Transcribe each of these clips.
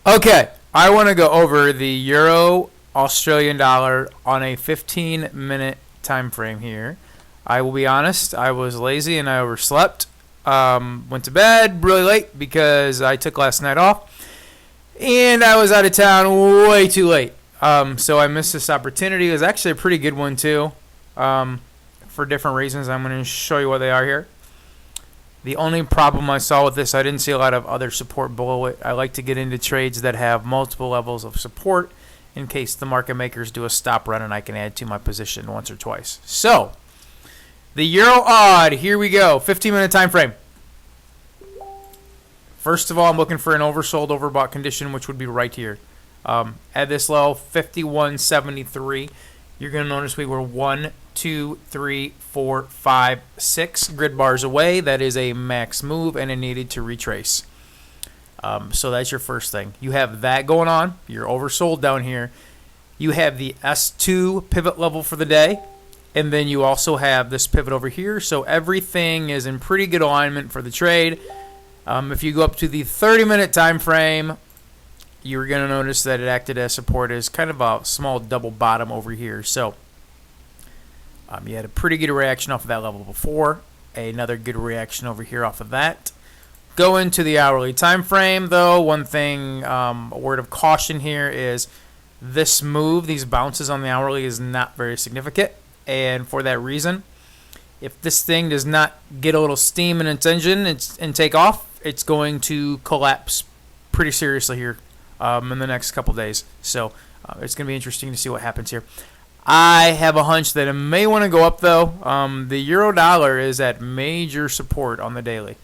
Okay, I want to go over the Euro Australian dollar on a 15-minute time frame here. I will be honest, I was lazy and I overslept. Went to bed really late because I took last night off, and I was out of town way too late. So I missed this opportunity. It was actually a pretty good one too, for different reasons. I'm going to show you what they are here. The only problem I saw with this, I didn't see a lot of other support below it. I like to get into trades that have multiple levels of support in case the market makers do a stop run and I can add to my position once or twice. So, the Euro odd, here we go. 15-minute time frame. First of all, I'm looking for an oversold, overbought condition, which would be right here. At this low, 51.73. You're going to notice we were 1, 2, 3, 4, 5, 6 grid bars away. That is a max move, and it needed to retrace. So that's your first thing. You have that going on. You're oversold down here. You have the S2 pivot level for the day, and then you also have this pivot over here. So everything is in pretty good alignment for the trade. If you go up to the 30-minute time frame, you're going to notice that it acted as support as kind of a small double bottom over here. So you had a pretty good reaction off of that level before. Another good reaction over here off of that. Go into the hourly time frame, though. One thing, a word of caution here is this move, these bounces on the hourly, is not very significant. And for that reason, if this thing does not get a little steam in its engine and take off, it's going to collapse pretty seriously here in the next couple days. So it's going to be interesting to see what happens here. I have a hunch that it may want to go up, though. The euro dollar is at major support on the daily.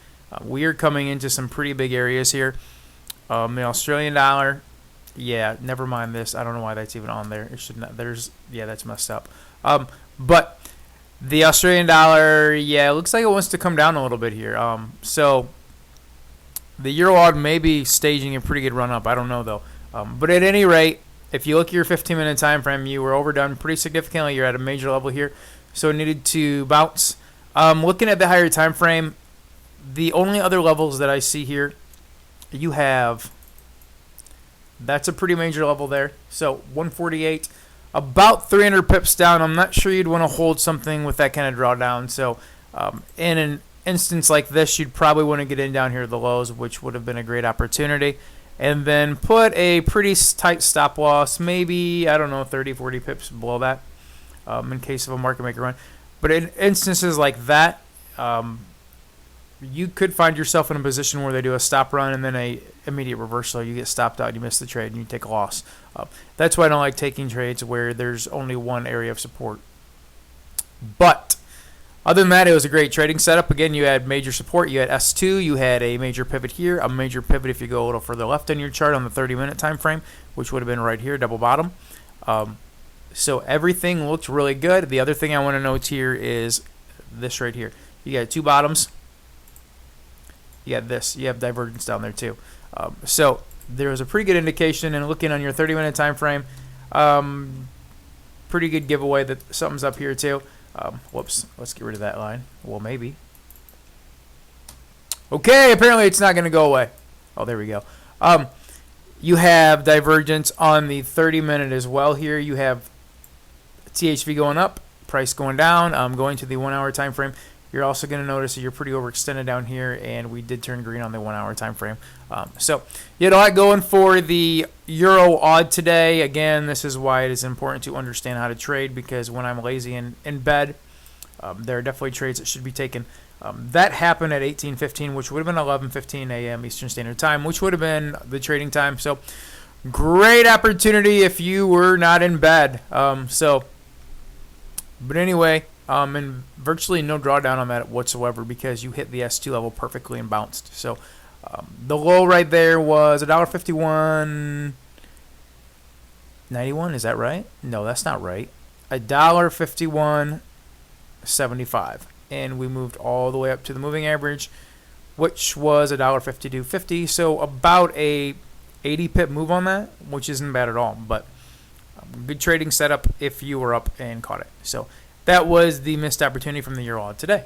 We are coming into some pretty big areas here. The Australian dollar, yeah, never mind this. I don't know why that's even on there. It should not. That's messed up. But the Australian dollar, yeah, it looks like it wants to come down a little bit here. So the euro odd may be staging a pretty good run up. I don't know, though. But at any rate, if you look at your 15-minute time frame, you were overdone pretty significantly. You're at a major level here, so it needed to bounce. Looking at the higher time frame, the only other levels that I see here, you have, that's a pretty major level there. So 148, about 300 pips down. I'm not sure you'd want to hold something with that kind of drawdown. So in an instance like this, you'd probably want to get in down here at the lows, which would have been a great opportunity. And then put a pretty tight stop loss, maybe, I don't know, 30, 40 pips below that in case of a market maker run. But in instances like that, you could find yourself in a position where they do a stop run and then a immediate reversal. You get stopped out, you miss the trade, and you take a loss. That's why I don't like taking trades where there's only one area of support. But other than that, it was a great trading setup. Again, you had major support. You had S2. You had a major pivot here, a major pivot if you go a little further left in your chart on the 30-minute time frame, which would have been right here, double bottom. So everything looked really good. The other thing I want to note here is this right here. You got two bottoms. You got this. You have divergence down there too. So there was a pretty good indication, and looking on your 30-minute time frame, pretty good giveaway that something's up here too. Whoops, let's get rid of that line. Well, maybe. Okay, apparently it's not going to go away. Oh, there we go. You have divergence on the 30-minute as well here. You have THV going up, price going down. Going to the 1 hour time frame. You're also going to notice that you're pretty overextended down here, and we did turn green on the 1 hour time frame. So you had a lot going for the euro odd today. Again, this is why it is important to understand how to trade, because when I'm lazy and in bed, there are definitely trades that should be taken. That happened at 18:15, which would have been 11:15 a.m. Eastern Standard Time, which would have been the trading time. So great opportunity if you were not in bed. But anyway, and virtually no drawdown on that whatsoever because you hit the S2 level perfectly and bounced. So the low right there was $1.51.91. Is that right? No, that's not right. $1.51.75, and we moved all the way up to the moving average, which was $1.52.50. So about a 80 pip move on that, which isn't bad at all. But good trading setup if you were up and caught it. So that was the missed opportunity from the euro odd today.